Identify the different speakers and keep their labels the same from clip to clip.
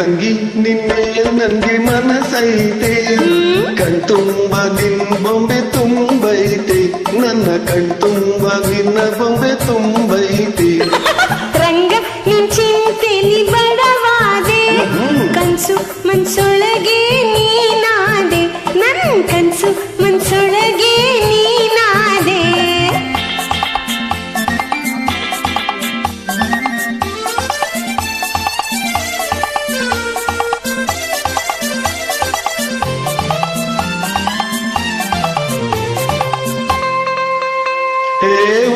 Speaker 1: ಗಂಗಿ ನಿನ್ನೆ ನನ್ಗೆ ಮನಸೈತೆ ಕಣ್ತುಂಬ ನಿನ್ ಬೊಂಬೆ ತುಂಬೈತೆ ನನ್ನ ಕಣ್ತುಂಬ ನಿನ್ನ ಬೊಂಬೆ ತುಂಬೈತೆ
Speaker 2: ರಂಗ ನಿನ್ ಚಿಂತೆಲಿ ಬಡವಾದೆ ಕನ್ಸು ಮನ್ಸೊಳಗೆ ನೀನಾದೆ ನನ್ ಕನ್ಸು ಮನ್ಸೊಳಗೆ ನೀನಾದೆ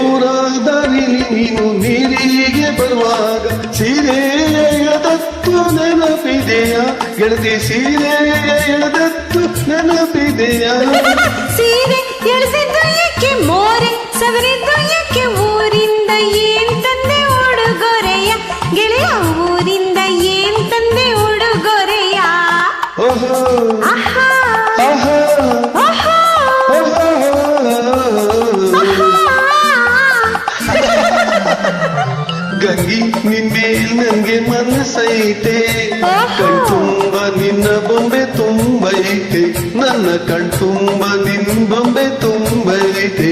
Speaker 1: ಊರಾದಾರಿಲಿ ನೀನು ನೀರಿಗೆ ಬರುವಾಗ ಸೀರೆ ಎಳೆದತ್ತು ನೆನಪಿದೆಯ ಗೆಳತಿ ಸೀರೆ ಎಳೆದತ್ತು ನೆನಪಿದೆಯ
Speaker 2: ಸೀರೆ ಎಳೆಸಿದ್ದು ಏಕೆ ಮೋರೆ ಸವರಿದ್ದು ಏಕೆ ಊರಿಂದ ಏನ್ ತಂದೆ ಉಡುಗೊರೆಯ ಗೆಳೆಯ ಊರಿಂದ ಏನ್ ತಂದೆ ಉಡುಗೊರೆಯ
Speaker 1: ಓಹೋ
Speaker 2: ಆಹಾ
Speaker 1: ಆಹಾ
Speaker 2: ಆಹಾ
Speaker 1: ಗಂಗಿ ನಿನ್ಮೇಲ್ ನಂಗೆ ಮನಸೈತೆ ಕಣ್ತುಂಬ ನಿನ್ನ ಬೊಂಬೆ ತುಂಬೈತೆ ನನ್ನ ಕಣ್ತುಂಬ ನಿನ್ ಬೊಂಬೆ ತುಂಬೈತೆ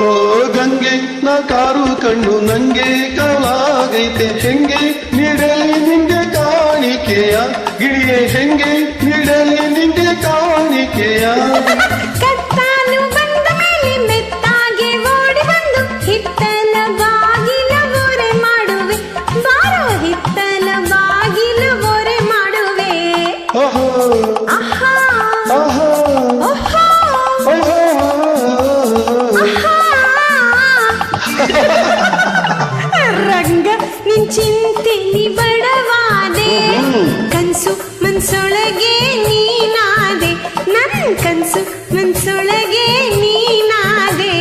Speaker 1: ಓ ಗಂಗೆ ನಾ ಕಾರು ಕಣ್ಣು ನಂಗೆ ಕಾಲಾಗೈತೆ ಹೆಂಗೆ ನೀಡಲಿ ನಿಂಗೆ ಕಾಣಿಕೆಯ ಗಿಳಿಯೇ ಹೆಂಗೆ ನೀಡಲಿ ನಿಂಗೆ ಕಾಣಿಕೆಯ
Speaker 2: ಕತ್ತಾಲು ಬಂದ ಮೇಲೆ ಮೆತ್ತಾಗೆ ಓಡಿ ಬಂದು ಹಿತ್ತಲ ಬಾಗಿಲ ಓರೆ ಮಾಡುವೆ ಬಾರೋ ಹಿತ್ತಲ ಬಾಗಿಲ ಓರೆ ಮಾಡುವೆ
Speaker 1: ಓಹೋ
Speaker 2: ಆಹಾ
Speaker 1: ಆಹಾ
Speaker 2: ಓಹೋ
Speaker 1: ಓಹೋ
Speaker 2: ರಂಗ ನಿನ್ ಚಿಂತೆಲಿ ಬಡವಾದೆ ಕನ್ಸು ಮನ್ಸೊಳಗೆ ನೀನಾದೆ ನನ್ ಕನ್ಸು ಮನ್ಸೊಳಗೆ ನೀನಾದೆ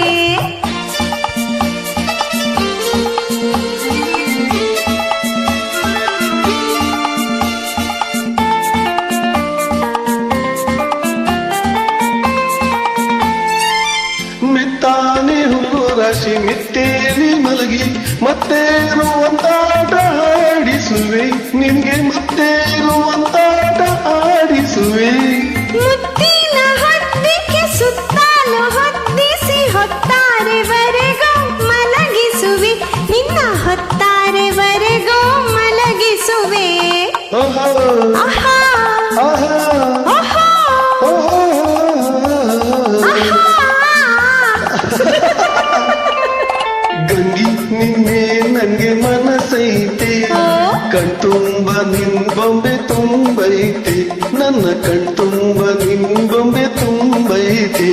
Speaker 1: ಮಿತ್ತಾನೆ ಹೂವು ರಾಶಿ ಮಿತ್ತೇಲಿ ಮಲಗಿ ಮತ್ತೇರುವಂತಾಟ ಆಡಿಸುವೆ ನಿನ್ಗೆ ಮತ್ತೇರುವಂತಾಟ ಆಡಿಸುವೆ
Speaker 2: ಮುತ್ತಿನ ಹೊತ್ತಿಗೆ ಸುತ್ತಾಲು ಹೊತ್ತಿಸಿ ಹೊತ್ತಾರೆವರೆಗೂ ಮಲಗಿಸುವೆ ನಿನ್ನ ಹೊತ್ತಾರೆವರೆಗೂ ಮಲಗಿಸುವೆ
Speaker 1: ಓಹೋ
Speaker 2: ಆಹಾ
Speaker 1: ಆಹಾ
Speaker 2: ಆಹಾ
Speaker 1: ಓಹೋ ಗಂಗಿ ನಿನ್ನೆ ನನ್ಗೆ ಮನಸೈತೆ ಕಣ್ತುಂಬ ನಿನ್ ಬೊಂಬೆ ತುಂಬೈತೆ ನನ್ನ ಕಣ್ತುಂಬ ನಿನ್ ಬೊಂಬೆ ತುಂಬೈತೆ